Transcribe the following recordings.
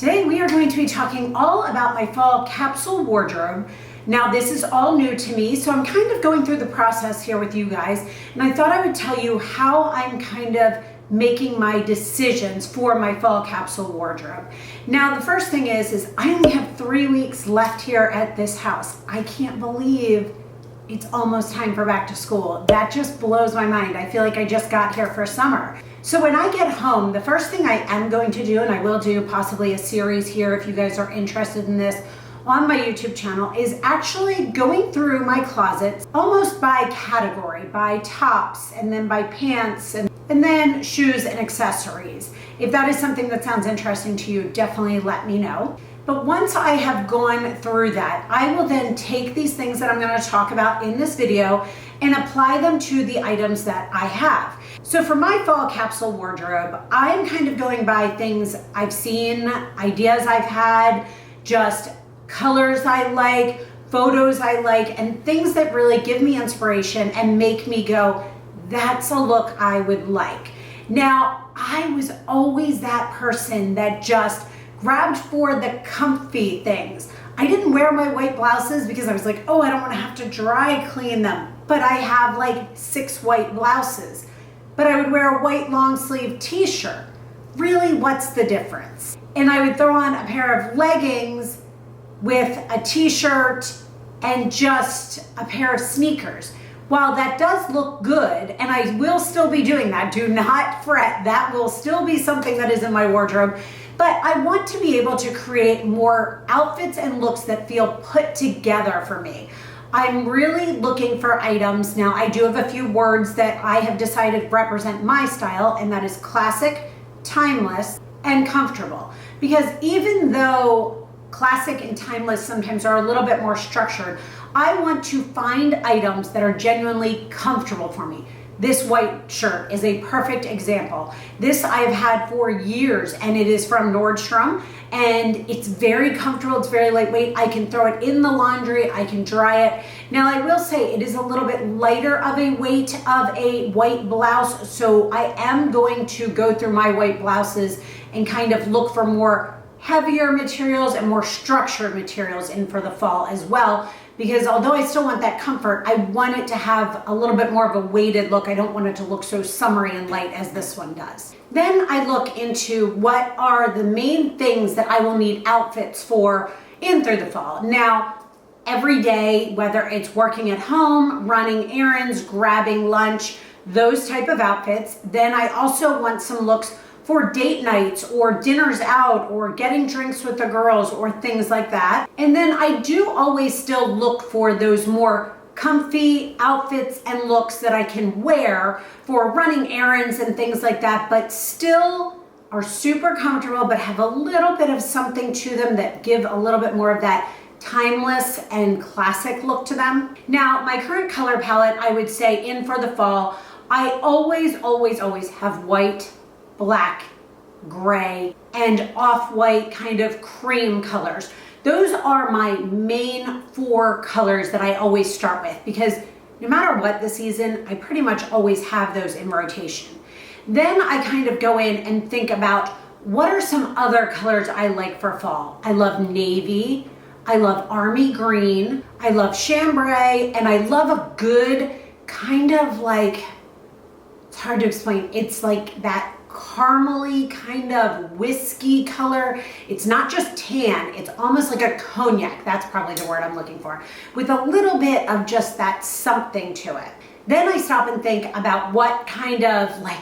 Today we are going to be talking all about my fall capsule wardrobe. Now this is all new to me, so I'm kind of going through the process here with you guys, and I thought I would tell you how I'm kind of making my decisions for my fall capsule wardrobe. Now the first thing is I only have 3 weeks left here at this house. I can't believe it's almost time for back to school. That just blows my mind. I feel like I just got here for summer. So when I get home, the first thing I am going to do, and I will do possibly a series here if you guys are interested in this on my YouTube channel, is actually going through my closets almost by category, by tops, and then by pants, and then shoes and accessories. If that is something that sounds interesting to you, definitely let me know. But once I have gone through that, I will then take these things that I'm going to talk about in this video and apply them to the items that I have. So for my fall capsule wardrobe, I'm kind of going by things I've seen, ideas I've had, just colors I like, photos I like, and things that really give me inspiration and make me go, that's a look I would like. Now, I was always that person that just grabbed for the comfy things. I didn't wear my white blouses because I was like, oh, I don't want to have to dry clean them. But I have like 6 white blouses. But I would wear a white long sleeve t-shirt. Really, what's the difference? And I would throw on a pair of leggings with a t-shirt and just a pair of sneakers. While that does look good, and I will still be doing that, do not fret, that will still be something that is in my wardrobe, but I want to be able to create more outfits and looks that feel put together for me. I'm really looking for items. Now, I do have a few words that I have decided represent my style, and that is classic, timeless, and comfortable. Because even though classic and timeless sometimes are a little bit more structured, I want to find items that are genuinely comfortable for me. This white shirt is a perfect example. This I've had for years, and it is from Nordstrom, and it's very comfortable, it's very lightweight. I can throw it in the laundry, I can dry it. Now I will say it is a little bit lighter of a weight of a white blouse, so I am going to go through my white blouses and kind of look for more heavier materials and more structured materials in for the fall as well, because although I still want that comfort, I want it to have a little bit more of a weighted look. I don't want it to look so summery and light as this one does. Then I look into what are the main things that I will need outfits for in through the fall. Now, every day, whether it's working at home, running errands, grabbing lunch, those type of outfits. Then I also want some looks for date nights or dinners out or getting drinks with the girls or things like that. And then I do always still look for those more comfy outfits and looks that I can wear for running errands and things like that, but still are super comfortable but have a little bit of something to them that give a little bit more of that timeless and classic look to them. Now, my current color palette, I would say in for the fall, I always have white, black, gray, and off-white kind of cream colors. Those are my main 4 colors that I always start with, because no matter what the season, I pretty much always have those in rotation. Then I kind of go in and think about what are some other colors I like for fall. I love navy, I love army green, I love chambray, and I love a good kind of like, it's hard to explain, it's like that caramely kind of whiskey color. It's not just tan, it's almost like a cognac. That's probably the word I'm looking for, with a little bit of just that something to it. Then I stop and think about what kind of like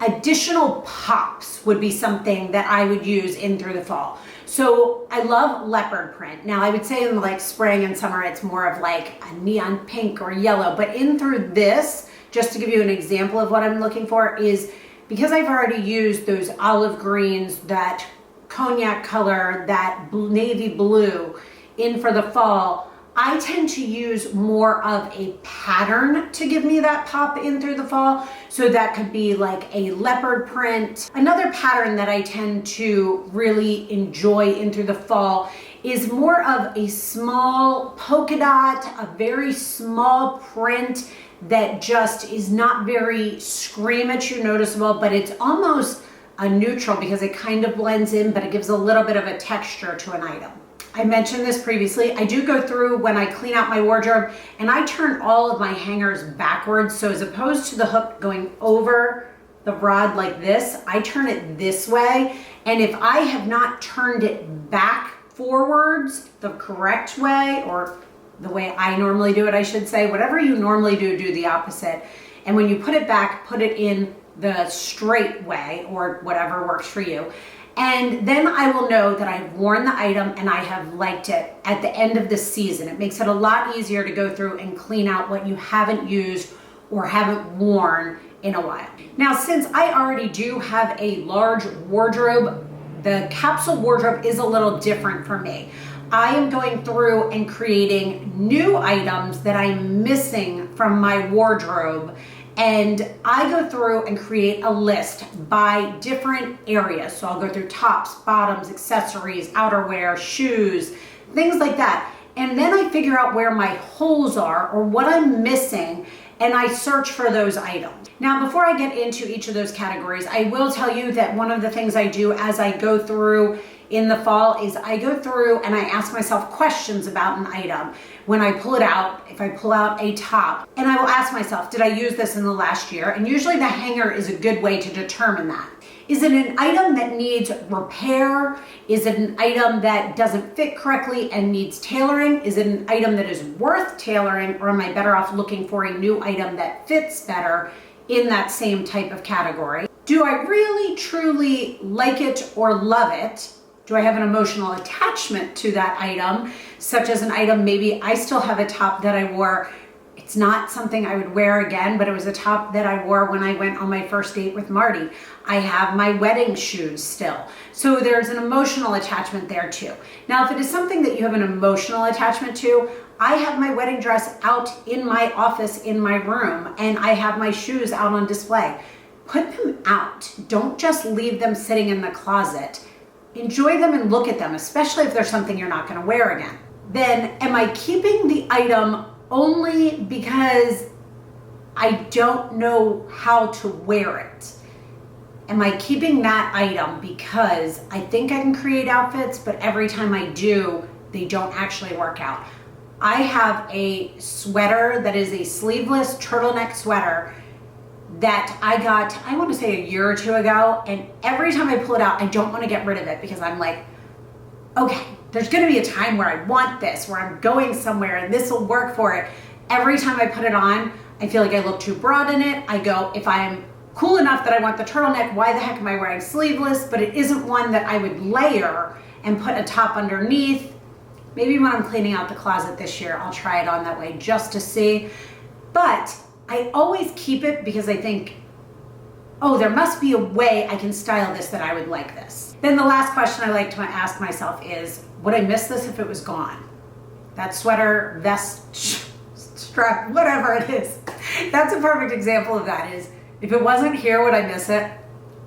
additional pops would be something that I would use in through the fall. So I love leopard print. Now I would say in like spring and summer it's more of like a neon pink or yellow, but in through this, just to give you an example of what I'm looking for, is because I've already used those olive greens, that cognac color, that navy blue in for the fall, I tend to use more of a pattern to give me that pop in through the fall. So that could be like a leopard print. Another pattern that I tend to really enjoy in through the fall is more of a small polka dot, a very small print that just is not very scream at you noticeable, but it's almost a neutral because it kind of blends in, but it gives a little bit of a texture to an item. I mentioned this previously. I do go through when I clean out my wardrobe and I turn all of my hangers backwards. So as opposed to the hook going over the rod like this, I turn it this way. And if I have not turned it back forwards the correct way, or the way I normally do it, I should say, whatever you normally do, do the opposite. And when you put it back, put it in the straight way or whatever works for you. And then I will know that I've worn the item and I have liked it at the end of the season. It makes it a lot easier to go through and clean out what you haven't used or haven't worn in a while. Now, since I already do have a large wardrobe, the capsule wardrobe is a little different for me. I am going through and creating new items that I'm missing from my wardrobe. And I go through and create a list by different areas. So I'll go through tops, bottoms, accessories, outerwear, shoes, things like that. And then I figure out where my holes are or what I'm missing, and I search for those items. Now, before I get into each of those categories, I will tell you that one of the things I do as I go through in the fall is I go through and I ask myself questions about an item. When I pull it out, if I pull out a top, and I will ask myself, did I use this in the last year? And usually the hanger is a good way to determine that. Is it an item that needs repair? Is it an item that doesn't fit correctly and needs tailoring? Is it an item that is worth tailoring, or am I better off looking for a new item that fits better in that same type of category? Do I really truly like it or love it? Do I have an emotional attachment to that item, such as an item, maybe I still have a top that I wore. It's not something I would wear again, but it was a top that I wore when I went on my first date with Marty. I have my wedding shoes still. So there's an emotional attachment there too. Now, if it is something that you have an emotional attachment to, I have my wedding dress out in my office in my room, and I have my shoes out on display. Put them out. Don't just leave them sitting in the closet. Enjoy them and look at them, especially if there's something you're not going to wear again. Then, am I keeping the item only because I don't know how to wear it? Am I keeping that item because I think I can create outfits, but every time I do, they don't actually work out? I have a sweater that is a sleeveless turtleneck sweater that I got, I want to say a year or two ago, and every time I pull it out, I don't want to get rid of it because I'm like, okay, there's going to be a time where I want this, where I'm going somewhere and this will work for it. Every time I put it on, I feel like I look too broad in it. I go, if I'm cool enough that I want the turtleneck, why the heck am I wearing sleeveless? But it isn't one that I would layer and put a top underneath. Maybe when I'm cleaning out the closet this year, I'll try it on that way just to see. But I always keep it because I think, oh, there must be a way I can style this that I would like this. Then the last question I like to ask myself is, would I miss this if it was gone? That sweater, vest, strap, whatever it is. That's a perfect example of that. Is if it wasn't here, would I miss it?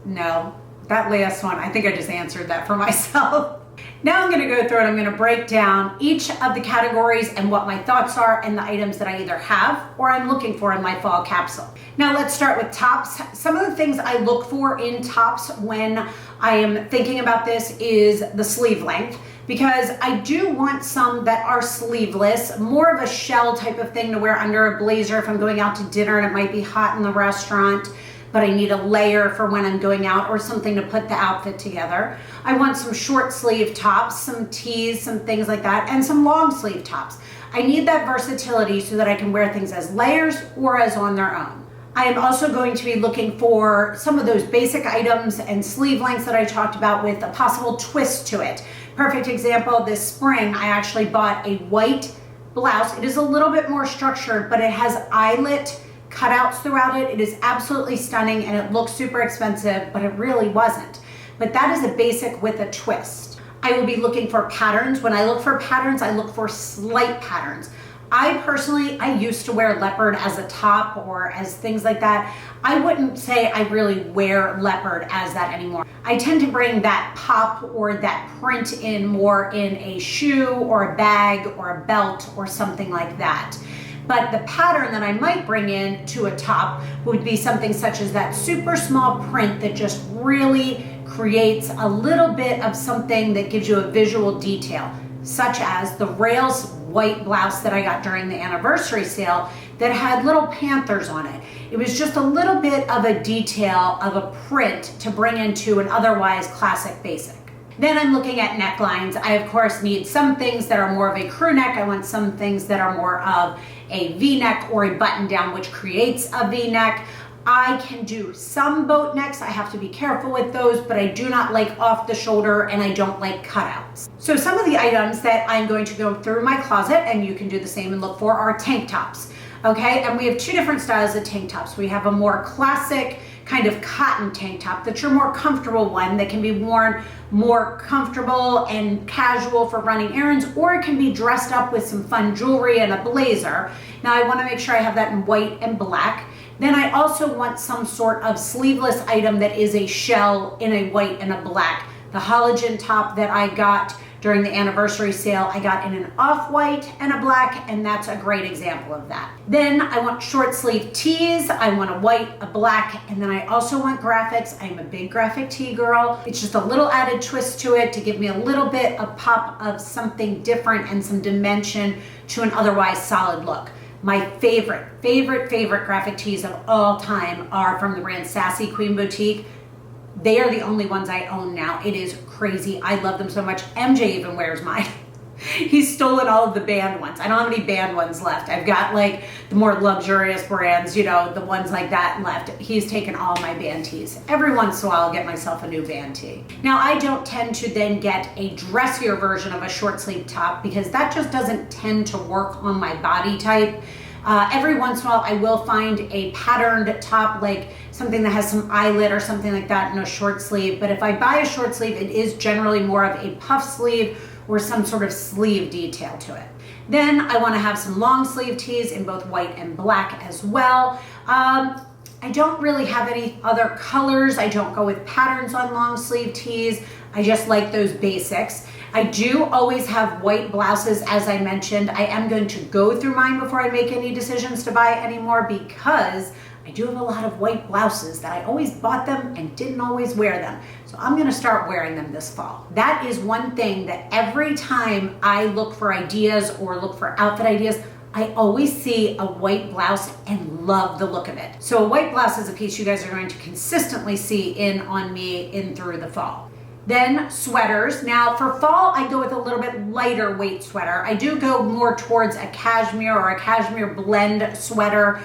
No. That last one, I think I just answered that for myself. Now I'm going to go through and I'm going to break down each of the categories and what my thoughts are and the items that I either have or I'm looking for in my fall capsule. Now let's start with tops. Some of the things I look for in tops when I am thinking about this is the sleeve length, because I do want some that are sleeveless, more of a shell type of thing to wear under a blazer if I'm going out to dinner and it might be hot in the restaurant, but I need a layer for when I'm going out or something to put the outfit together. I want some short sleeve tops, some tees, some things like that, and some long sleeve tops. I need that versatility so that I can wear things as layers or as on their own. I am also going to be looking for some of those basic items and sleeve lengths that I talked about with a possible twist to it. Perfect example, this spring I actually bought a white blouse. It is a little bit more structured, but it has eyelet cutouts throughout it. It is absolutely stunning and it looks super expensive, but it really wasn't. But that is a basic with a twist. I will be looking for patterns. When I look for patterns, I look for slight patterns. I personally used to wear leopard as a top or as things like that. I wouldn't say I really wear leopard as that anymore. I tend to bring that pop or that print in more in a shoe or a bag or a belt or something like that. But the pattern that I might bring in to a top would be something such as that super small print that just really creates a little bit of something that gives you a visual detail, such as the Rails white blouse that I got during the anniversary sale that had little panthers on it. It was just a little bit of a detail of a print to bring into an otherwise classic basic. Then I'm looking at necklines. I of course need some things that are more of a crew neck. I want some things that are more of a V-neck or a button down, which creates a V-neck. I can do some boat necks. I have to be careful with those, but I do not like off the shoulder and I don't like cutouts. So some of the items that I'm going to go through my closet, and you can do the same and look for, are tank tops. Okay, and we have two different styles of tank tops. We have a more classic kind of cotton tank top that's your more comfortable one that can be worn more comfortable and casual for running errands, or it can be dressed up with some fun jewelry and a blazer. Now I want to make sure I have that in white and black. Then I also want some sort of sleeveless item that is a shell in a white and a black. The halogen top that I got during the anniversary sale, I got in an off-white and a black, and that's a great example of that. Then I want short sleeve tees. I want a white, a black, and then I also want graphics. I'm a big graphic tee girl. It's just a little added twist to it to give me a little bit of pop of something different and some dimension to an otherwise solid look. My favorite graphic tees of all time are from the brand Sassy Queen Boutique. They are the only ones I own now. It is crazy. I love them so much. MJ even wears mine. He's stolen all of the band ones. I don't have any band ones left. I've got like the more luxurious brands, you know, the ones like that left. He's taken all my band tees. Every once in a while I'll get myself a new band tee. Now I don't tend to then get a dressier version of a short sleeve top because that just doesn't tend to work on my body type. Every once in a while I will find a patterned top, like something that has some eyelet or something like that in a short sleeve. But if I buy a short sleeve, it is generally more of a puff sleeve or some sort of sleeve detail to it. Then I want to have some long sleeve tees in both white and black as well. I don't really have any other colors. I don't go with patterns on long sleeve tees. I just like those basics. I do always have white blouses, as I mentioned. I am going to go through mine before I make any decisions to buy any more because I do have a lot of white blouses that I always bought them and didn't always wear them. So I'm gonna start wearing them this fall. That is one thing that every time I look for ideas or look for outfit ideas, I always see a white blouse and love the look of it. So a white blouse is a piece you guys are going to consistently see in on me in through the fall. Then sweaters. Now for fall, I go with a little bit lighter weight sweater. I do go more towards a cashmere or a cashmere blend sweater.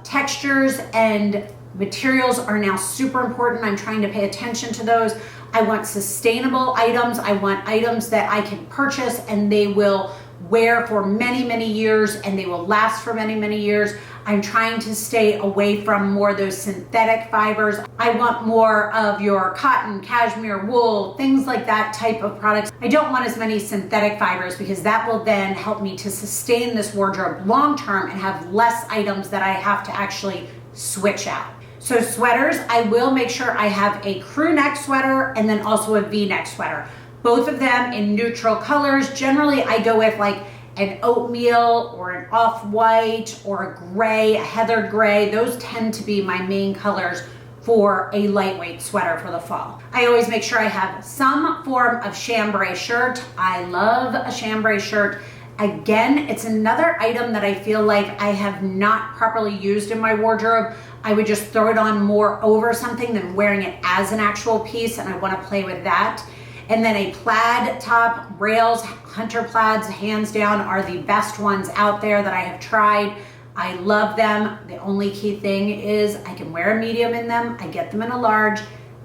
Textures and materials are now super important. I'm trying to pay attention to those. I want sustainable items. I want items that I can purchase and they will wear for many, many years and they will last for many, many years. I'm trying to stay away from more of those synthetic fibers. I want more of your cotton, cashmere, wool, things like that type of products. I don't want as many synthetic fibers because that will then help me to sustain this wardrobe long term and have less items that I have to actually switch out. So sweaters, I will make sure I have a crew neck sweater and then also a V-neck sweater. Both of them in neutral colors. Generally, I go with like an oatmeal or an off-white or a gray, a heathered gray. Those tend to be my main colors for a lightweight sweater for the fall. I always make sure I have some form of chambray shirt. I love a chambray shirt. Again, it's another item that I feel like I have not properly used in my wardrobe. I would just throw it on more over something than wearing it as an actual piece, and I want to play with that. And then a plaid top. Rails, hunter plaids, hands down, are the best ones out there that I have tried. I love them. The only key thing is I can wear a medium in them. I get them in a large.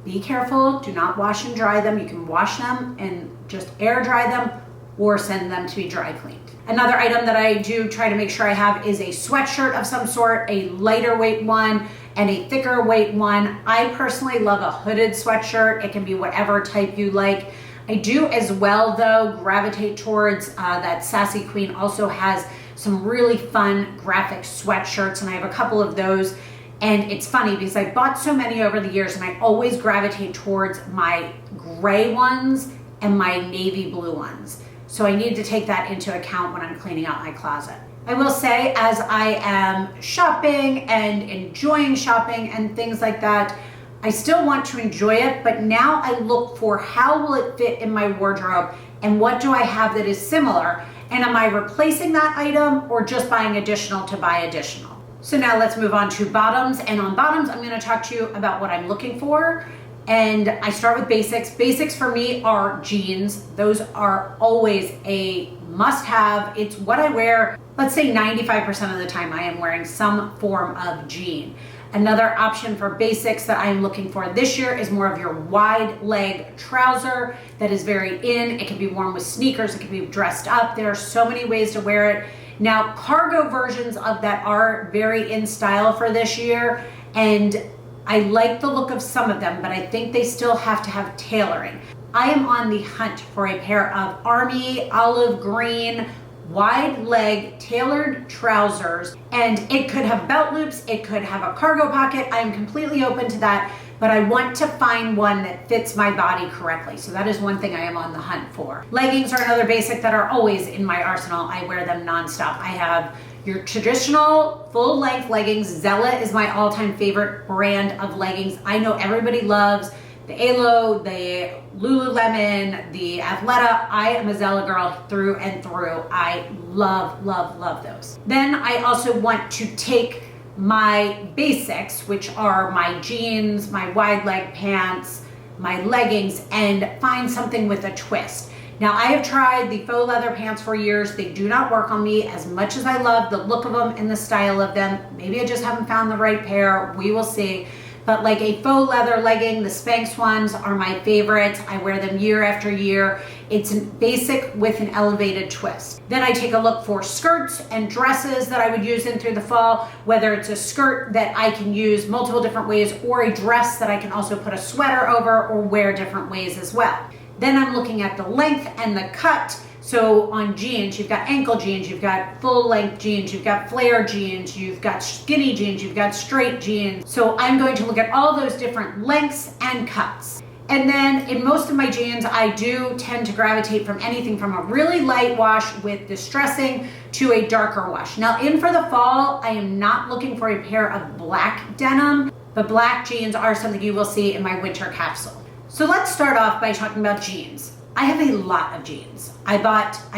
Be careful, do not wash and dry them. You can wash them and just air dry them or send them to be dry cleaned. Another item that I do try to make sure I have is a sweatshirt of some sort, a lighter weight one and a thicker weight one. I personally love a hooded sweatshirt. It can be whatever type you like. I do as well though gravitate towards that Sassy Queen also has some really fun graphic sweatshirts, and I have a couple of those. And it's funny because I bought so many over the years and I always gravitate towards my gray ones and my navy blue ones. So I need to take that into account when I'm cleaning out my closet. I will say, as I am shopping and enjoying shopping and things like that, I still want to enjoy it, but now I look for how will it fit in my wardrobe and what do I have that is similar, and am I replacing that item or just buying additional to buy additional? So now let's move on to bottoms, and on bottoms I'm going to talk to you about what I'm looking for. And I start with basics. Basics for me are jeans. Those are always a must-have. It's what I wear. Let's say 95% of the time I am wearing some form of jean. Another option for basics that I'm looking for this year is more of your wide leg trouser that is very in. It can be worn with sneakers. It can be dressed up. There are so many ways to wear it. Now, cargo versions of that are very in style for this year, and I like the look of some of them, but I think they still have to have tailoring. I am on the hunt for a pair of army olive green wide leg tailored trousers, and it could have belt loops, it could have a cargo pocket. I am completely open to that, but I want to find one that fits my body correctly. So that is one thing I am on the hunt for. Leggings are another basic that are always in my arsenal. I wear them nonstop. I have your traditional full-length leggings. Zella is my all-time favorite brand of leggings. I know everybody loves the Alo, the Lululemon, the Athleta. I am a Zella girl through and through. I love, love, love those. Then I also want to take my basics, which are my jeans, my wide leg pants, my leggings, and find something with a twist. Now, I have tried the faux leather pants for years. They do not work on me as much as I love the look of them and the style of them. Maybe I just haven't found the right pair. We will see. But like a faux leather legging, the Spanx ones are my favorites. I wear them year after year. It's a basic with an elevated twist. Then I take a look for skirts and dresses that I would use in through the fall, whether it's a skirt that I can use multiple different ways or a dress that I can also put a sweater over or wear different ways as well. Then I'm looking at the length and the cut. So on jeans, you've got ankle jeans, you've got full length jeans, you've got flare jeans, you've got skinny jeans, you've got straight jeans. So I'm going to look at all those different lengths and cuts. And then in most of my jeans, I do tend to gravitate from anything from a really light wash with distressing to a darker wash. Now in for the fall, I am not looking for a pair of black denim, but black jeans are something you will see in my winter capsule. So let's start off by talking about jeans. I have a lot of jeans. I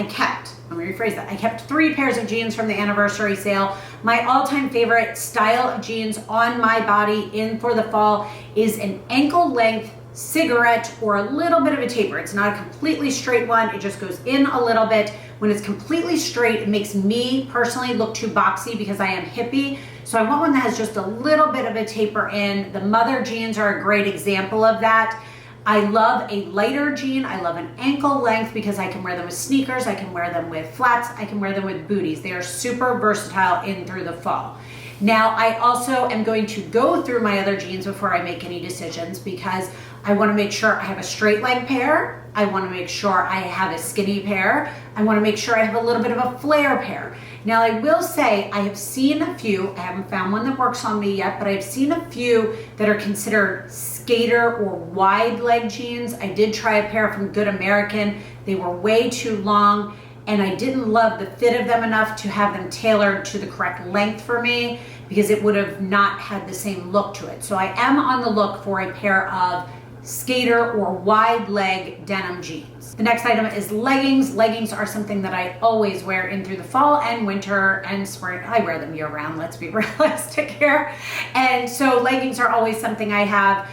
kept 3 pairs of jeans from the anniversary sale. My all-time favorite style of jeans on my body in for the fall is an ankle length cigarette or a little bit of a taper. It's not a completely straight one. It just goes in a little bit. When it's completely straight, it makes me personally look too boxy because I am hippie. So I want one that has just a little bit of a taper in. The Mother jeans are a great example of that. I love a lighter jean. I love an ankle length because I can wear them with sneakers. I can wear them with flats. I can wear them with booties. They are super versatile in through the fall. Now, I also am going to go through my other jeans before I make any decisions because I want to make sure I have a straight leg pair. I want to make sure I have a skinny pair. I want to make sure I have a little bit of a flare pair. Now, I will say I have seen a few, I haven't found one that works on me yet, but I've seen a few that are considered skater or wide leg jeans. I did try a pair from Good American. They were way too long and I didn't love the fit of them enough to have them tailored to the correct length for me because it would have not had the same look to it. So I am on the look for a pair of skater or wide leg denim jeans. The next item is leggings. Leggings are something that I always wear in through the fall and winter and spring. I wear them year round, let's be realistic here. And so leggings are always something I have.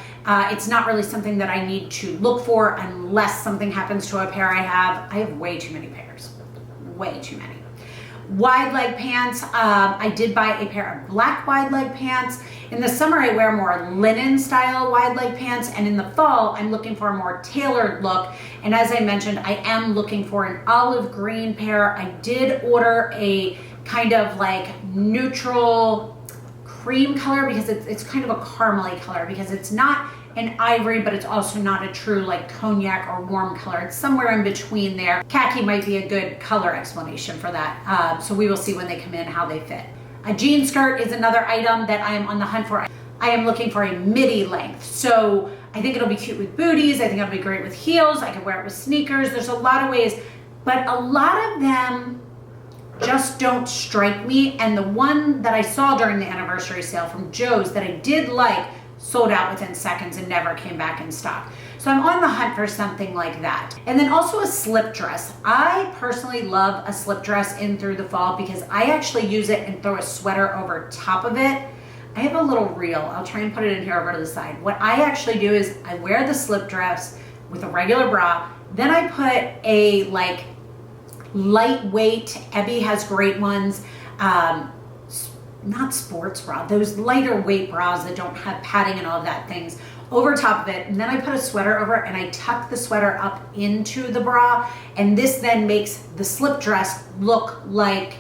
It's not really something that I need to look for unless something happens to a pair I have. I have way too many pairs, way too many. Wide leg pants, I did buy a pair of black wide leg pants. In the summer, I wear more linen style wide leg pants, and in the fall, I'm looking for a more tailored look. And as I mentioned, I am looking for an olive green pair. I did order a kind of like neutral cream color because it's kind of a caramely color because it's not an ivory, but it's also not a true like cognac or warm color. It's somewhere in between there. Khaki might be a good color explanation for that. So we will see when they come in how they fit. A jean skirt is another item that I am on the hunt for. I am looking for a midi length. So I think it'll be cute with booties. I think it'll be great with heels. I can wear it with sneakers. There's a lot of ways, but a lot of them just don't strike me. And the one that I saw during the anniversary sale from Joe's that I did like sold out within seconds and never came back in stock. So I'm on the hunt for something like that. And then also a slip dress. I personally love a slip dress in through the fall because I actually use it and throw a sweater over top of it. I have a little reel. I'll try and put it in here over to the side. What I actually do is I wear the slip dress with a regular bra. Then I put a like lightweight, Ebby has great ones, not sports bra, those lighter weight bras that don't have padding and all of that things over top of it. And then I put a sweater over it and I tuck the sweater up into the bra. And this then makes the slip dress look like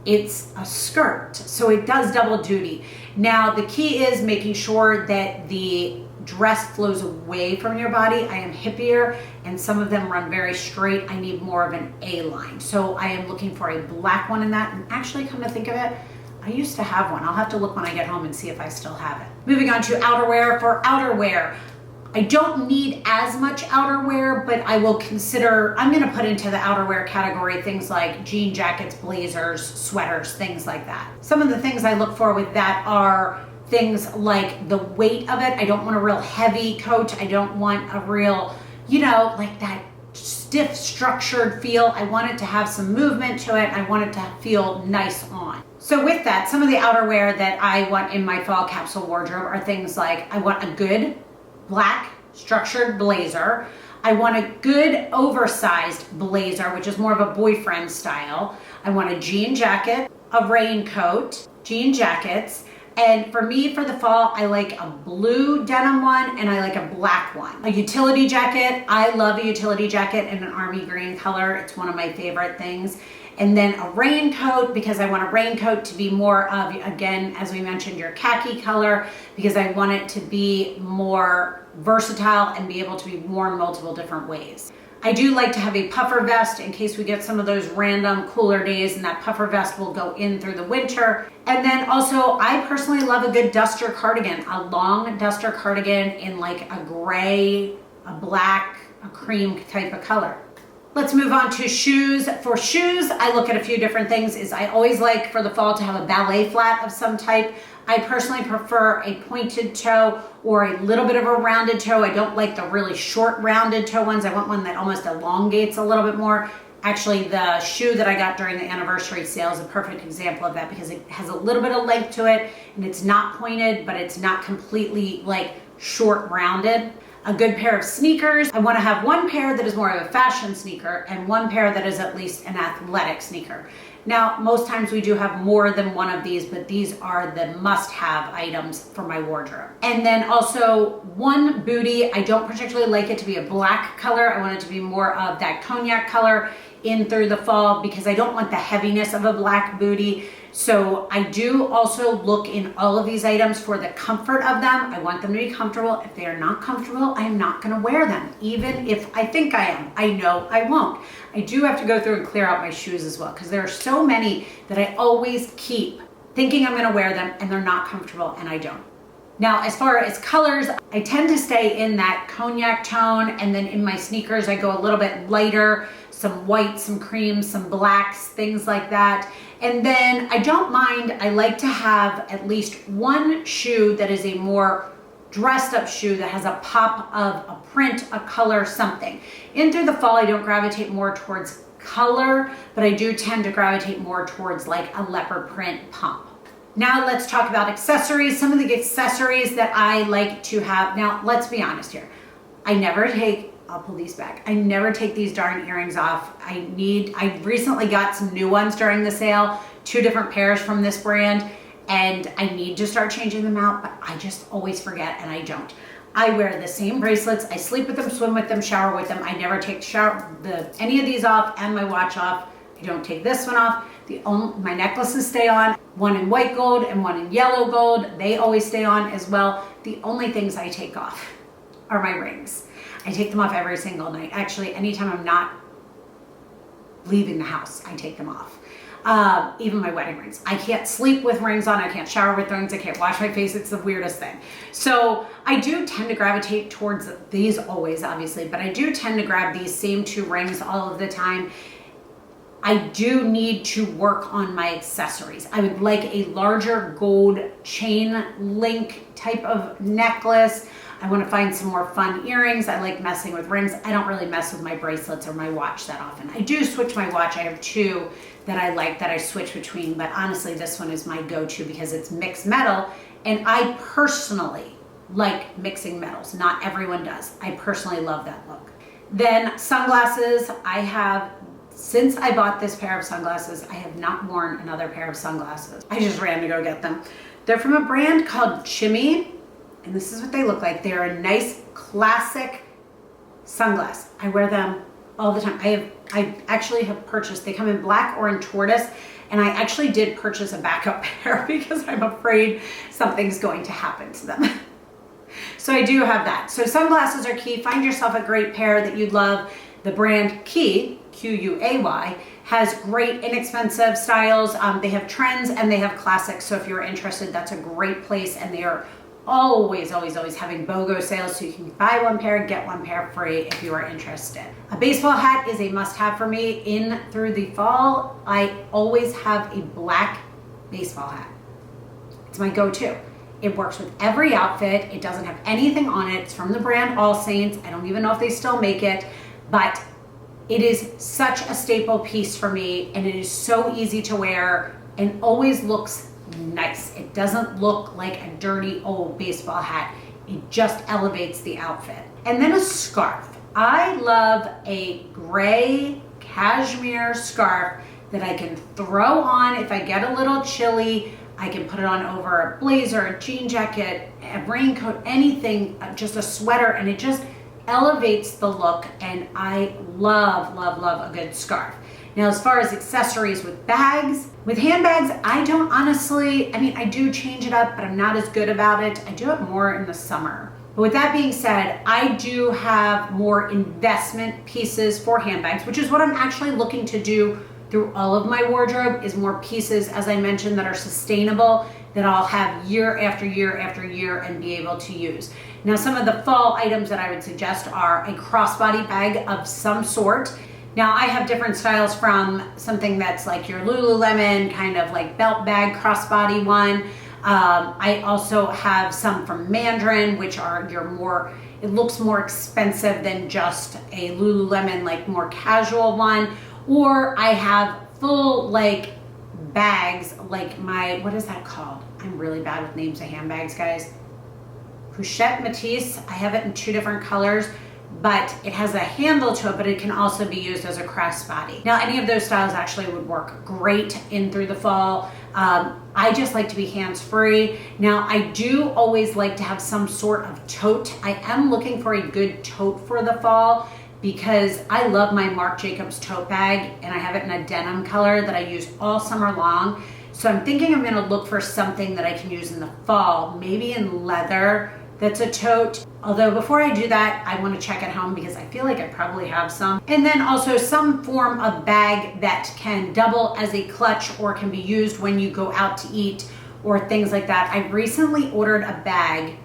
it's a skirt. So it does double duty. Now the key is making sure that the dress flows away from your body. I am hippier and some of them run very straight. I need more of an A-line. So I am looking for a black one in that. And actually, come to think of it, I used to have one. I'll have to look when I get home and see if I still have it. Moving on to outerwear. For outerwear, I don't need as much outerwear, but I will consider, I'm gonna put into the outerwear category things like jean jackets, blazers, sweaters, things like that. Some of the things I look for with that are things like the weight of it. I don't want a real heavy coat. I don't want a real, like that stiff structured feel. I want it to have some movement to it. I want it to feel nice on. So with that, some of the outerwear that I want in my fall capsule wardrobe are things like I want a good black structured blazer. I want a good oversized blazer, which is more of a boyfriend style. I want a jean jacket, a raincoat, jean jackets. And for me, for the fall, I like a blue denim one and I like a black one. A utility jacket. I love a utility jacket in an army green color. It's one of my favorite things. And then a raincoat, because I want a raincoat to be more of, again, as we mentioned, your khaki color, because I want it to be more versatile and be able to be worn multiple different ways. I do like to have a puffer vest in case we get some of those random cooler days, and that puffer vest will go in through the winter. And then also, I personally love a good duster cardigan, a long duster cardigan in like a gray, a black, a cream type of color. Let's move on to shoes. For shoes, I look at a few different things. I always like for the fall to have a ballet flat of some type. I personally prefer a pointed toe or a little bit of a rounded toe. I don't like the really short rounded toe ones. I want one that almost elongates a little bit more. Actually, the shoe that I got during the anniversary sale is a perfect example of that because it has a little bit of length to it and it's not pointed, but it's not completely like short rounded. A good pair of sneakers. I want to have one pair that is more of a fashion sneaker and one pair that is at least an athletic sneaker. Now, most times we do have more than one of these, but these are the must-have items for my wardrobe. And then also one bootie. I don't particularly like it to be a black color. I want it to be more of that cognac color in through the fall because I don't want the heaviness of a black bootie. So I do also look in all of these items for the comfort of them. I want them to be comfortable. If they are not comfortable, I am not going to wear them. Even if I think I am, I know I won't. I do have to go through and clear out my shoes as well because there are so many that I always keep thinking I'm going to wear them and they're not comfortable and I don't. Now, as far as colors, I tend to stay in that cognac tone, and then in my sneakers, I go a little bit lighter, some white, some creams, some blacks, things like that. And then I don't mind, I like to have at least one shoe that is a more dressed up shoe that has a pop of a print, a color, something. In through the fall, I don't gravitate more towards color, but I do tend to gravitate more towards like a leopard print pump. Now let's talk about accessories. Some of the accessories that I like to have. Now, let's be honest here. I never take, I'll pull these back. I never take these darn earrings off. I recently got some new ones during the sale, 2 different pairs from this brand, and I need to start changing them out, but I just always forget and I don't. I wear the same bracelets. I sleep with them, swim with them, shower with them. I never take any of these off and my watch off. I don't take this one off. My necklaces stay on, one in white gold and one in yellow gold. They always stay on as well. The only things I take off are my rings. I take them off every single night. Actually, anytime I'm not leaving the house, I take them off. Even my wedding rings. I can't sleep with rings on. I can't shower with rings. I can't wash my face. It's the weirdest thing. So I do tend to gravitate towards these always, obviously, but I do tend to grab these same 2 rings all of the time. I do need to work on my accessories. I would like a larger gold chain link type of necklace. I want to find some more fun earrings. I like messing with rings. I don't really mess with my bracelets or my watch that often. I do switch my watch. I have two that I like that I switch between, but honestly, this one is my go-to because it's mixed metal, and I personally like mixing metals. Not everyone does. I personally love that look. Then sunglasses. Since I bought this pair of sunglasses, I have not worn another pair of sunglasses. I just ran to go get them. They're from a brand called Chimmy, and this is what they look like. They're a nice classic sunglass. I wear them all the time. I actually have purchased, they come in black or in tortoise, and I actually did purchase a backup pair because I'm afraid something's going to happen to them. So I do have that. So sunglasses are key. Find yourself a great pair that you'd love. The brand Key, Q-U-A-Y, has great inexpensive styles. They have trends and they have classics. So if you're interested, that's a great place. And they are always having BOGO sales. So you can buy one pair, get one pair free if you are interested. A baseball hat is a must-have for me in through the fall. I always have a black baseball hat. It's my go-to. It works with every outfit. It doesn't have anything on it. It's from the brand All Saints. I don't even know if they still make it, but it is such a staple piece for me, and it is so easy to wear and always looks nice. It doesn't look like a dirty old baseball hat. It just elevates the outfit. And then a scarf. I love a gray cashmere scarf that I can throw on if I get a little chilly. I can put it on over a blazer, a jean jacket, a raincoat, anything, just a sweater, and it just elevates the look, and I love a good scarf. Now, as far as accessories with bags, with handbags, I don't honestly, I do change it up, but I'm not as good about it. I do it more in the summer. But with that being said, I do have more investment pieces for handbags, which is what I'm actually looking to do through all of my wardrobe, is more pieces, as I mentioned, that are sustainable, that I'll have year after year after year and be able to use. Now, some of the fall items that I would suggest are a crossbody bag of some sort. Now, I have different styles, from something that's like your Lululemon kind of like belt bag crossbody one. I also have some from Mandarin, which are your more, it looks more expensive than just a Lululemon, like more casual one. Or I have full like bags, like my, what is that called? I'm really bad with names of handbags, guys. Couchette Matisse. I have it in two different colors, but it has a handle to it, but it can also be used as a crossbody. Now, any of those styles actually would work great in through the fall. I just like to be hands-free. Now, I do always like to have some sort of tote. I am looking for a good tote for the fall, because I love my Marc Jacobs tote bag, and I have it in a denim color that I use all summer long. So I'm thinking I'm gonna look for something that I can use in the fall, maybe in leather that's a tote. Although before I do that, I wanna check at home because I feel like I probably have some. And then also some form of bag that can double as a clutch or can be used when you go out to eat or things like that. I recently ordered a bag.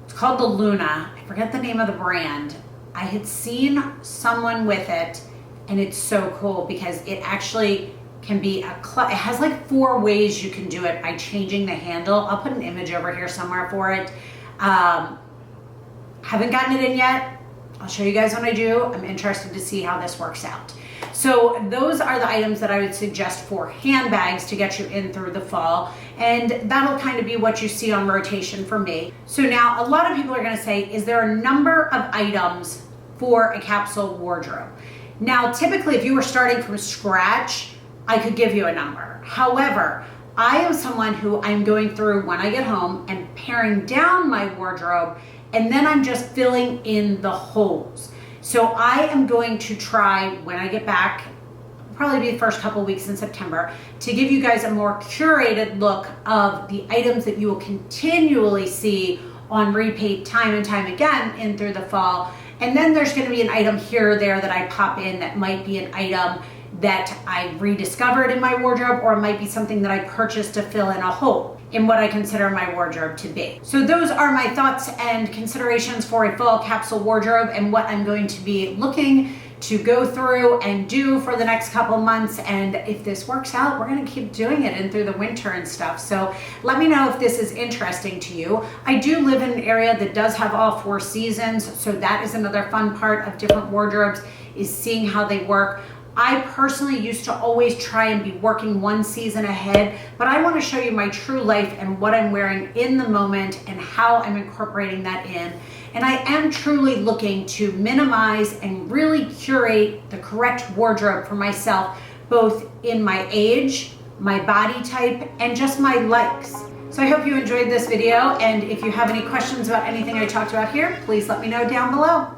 It's called the Luna. I forget the name of the brand. I had seen someone with it, and it's so cool because it actually can be it has like 4 ways you can do it by changing the handle. I'll put an image over here somewhere for it. Haven't gotten it in yet. I'll show you guys when I do. I'm interested to see how this works out. So those are the items that I would suggest for handbags to get you in through the fall. And that'll kind of be what you see on rotation for me. So now a lot of people are gonna say, is there a number of items for a capsule wardrobe? Now, typically if you were starting from scratch, I could give you a number. However, I am someone who I'm going through when I get home and paring down my wardrobe, and then I'm just filling in the holes. So I am going to try, when I get back, probably be the first couple weeks in September, to give you guys a more curated look of the items that you will continually see on repeat time and time again in through the fall. And then there's gonna be an item here or there that I pop in that might be an item that I rediscovered in my wardrobe, or it might be something that I purchased to fill in a hole in what I consider my wardrobe to be. So those are my thoughts and considerations for a fall capsule wardrobe and what I'm going to be looking to go through and do for the next couple months. And if this works out, we're gonna keep doing it in through the winter and stuff. So let me know if this is interesting to you. I do live in an area that does have all 4 seasons, so that is another fun part of different wardrobes, is seeing how they work. I personally used to always try and be working 1 season ahead, but I want to show you my true life and what I'm wearing in the moment and how I'm incorporating that in. And I am truly looking to minimize and really curate the correct wardrobe for myself, both in my age, my body type, and just my likes. So I hope you enjoyed this video, and if you have any questions about anything I talked about here, please let me know down below.